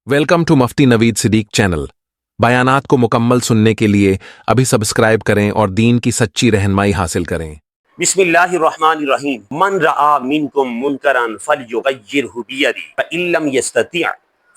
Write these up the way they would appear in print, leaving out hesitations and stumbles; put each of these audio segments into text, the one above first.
Welcome to Mufti Naveed Siddique channel. बयानात को मुकम्मल सुनने के लिए अभी सब्सक्राइब करें और दीन की सच्ची रहनुमाई हासिल करें। बिस्मिल्लाहिर्रहमानिर्रहीम। मन रआ मिनकुम मुनकरन फलयुगय्यिरहु बियदी फइल्लम यस्तति'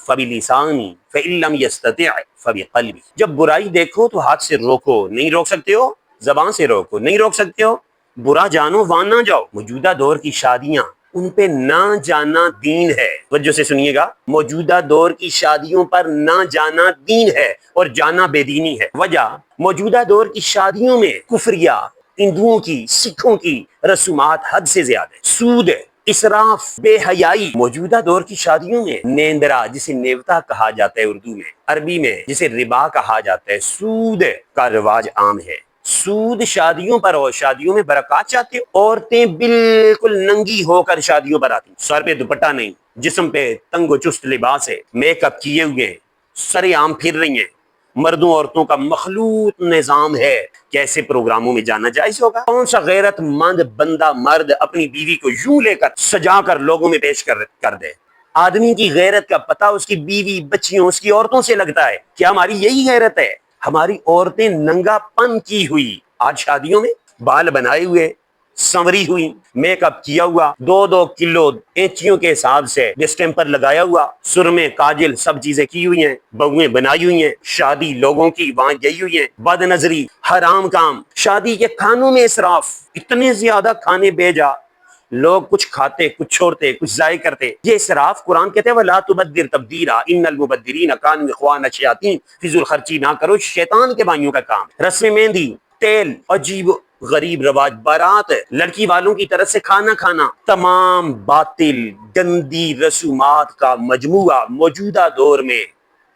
फबिलिसानी फइल्लम यस्तति' फबिक़ल्बी। जब बुराई देखो तो हाथ से रोको, नहीं रोक सकते हो, जबान से रोको, नहीं रोक सकते हो, बुरा जानो वहां ना जाओ। मौजूदा दौर की शादियां, उन पे ना जाना दीन है। वजह से सुनिएगा, मौजूदा दौर की शादियों पर ना जाना दीन है और जाना बेदीनी है। वजह, मौजूदा दौर की शादियों में कुफरिया, हिंदुओं की, सिखों की रसूमात हद से ज्यादा है। सूद, इसराफ, बेहयाई। मौजूदा दौर की शादियों में नेंदरा, जिसे नेवता कहा जाता है उर्दू में, अरबी में जिसे रिबा कहा जाता है, सूद का रिवाज आम है। सूद शादियों पर हो, शादियों में बरकत चाहते हो, औरतें बिल्कुल नंगी होकर शादियों पर आती, सर पे दुपट्टा नहीं, जिस्म पे तंगो चुस्त लिबास है, मेकअप किए हुए, सरेआम फिर रही हैं। मर्दों औरतों का मखलूत निजाम है। कैसे प्रोग्रामों में जाना जायज होगा? कौन सा गैरतमंद बंदा मर्द अपनी बीवी को यूं लेकर सजा कर लोगों में पेश कर दे? आदमी की गैरत का पता उसकी बीवी, बच्चियों, उसकी औरतों से लगता है। क्या हमारी यही गैरत है? हमारी औरतें नंगापन की हुई आज शादियों में, बाल बनाए हुए, संवरी हुई, मेकअप किया हुआ, 2-2 किलो इंचियों के हिसाब से डिस्टेम्पर लगाया हुआ, सुरमे, काजल, सब चीजें की हुई हैं, बहुएं बनाई हुई हैं, शादी लोगों की वहां गई हुई है, बदनजरी, हराम काम, शादी के खानों में इसराफ, इतने ज्यादा खाने भेजा, लोग कुछ खाते, कुछ छोड़ते, कुछ जाय करते। ये इसराफ, कुरान कहते हैं वला तुबद्दिर तब्दीरा इन्नल मुबद्दिरीन कानू इख्वान अश-शयातीन, फिजूल खर्ची ना करो, शैतान के भाइयों का काम। रस्म मेहंदी, तेल, अजीब गरीब रवाज, बारात, लड़की वालों की तरफ से खाना खाना, तमाम बातिल गंदी रसूमात का मजमुआ मौजूदा दौर में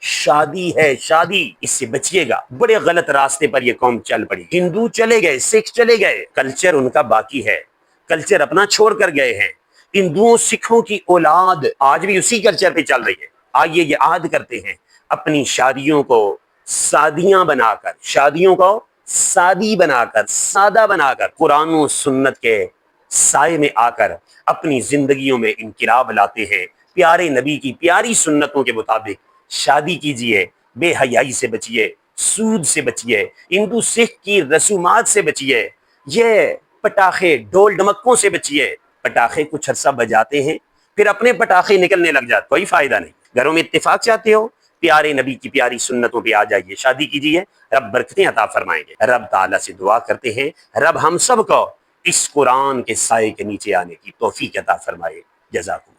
शादी है। शादी, इससे बचिएगा। बड़े गलत रास्ते पर यह कौम चल पड़ी। हिंदू चले गए, सिख चले गए, कल्चर उनका बाकी है, कल्चर अपना छोड़ कर गए हैं। हिंदुओं सिखों की औलाद आज भी उसी कल्चर पे चल रही है। आइए याद करते हैं अपनी शादियों को सादियां बनाकर, शादियों को सादी बनाकर, सादा बनाकर, कुरान और सुन्नत के साए में आकर अपनी जिंदगियों में इनकिलाब लाते हैं। प्यारे नबी की प्यारी सुन्नतों के मुताबिक शादी कीजिए, बेहयाई से बचिए, सूद से बचिए, हिंदू सिख की रसूमात से बचिए, ये पटाखे, ढोल ढमक्कों से बचिए। पटाखे कुछ अरसा बजाते हैं, फिर अपने पटाखे निकलने लग जाते, कोई फायदा नहीं। घरों में इत्तेफाक चाहते हो, प्यारे नबी की प्यारी सुन्नतों पे आ जाइए, शादी कीजिए, रब बरकतें अता फरमाएंगे। रब ताला से दुआ करते हैं, रब हम सब को इस कुरान के साए के नीचे आने की तौफीक अता फरमाए। जज़ाकुम।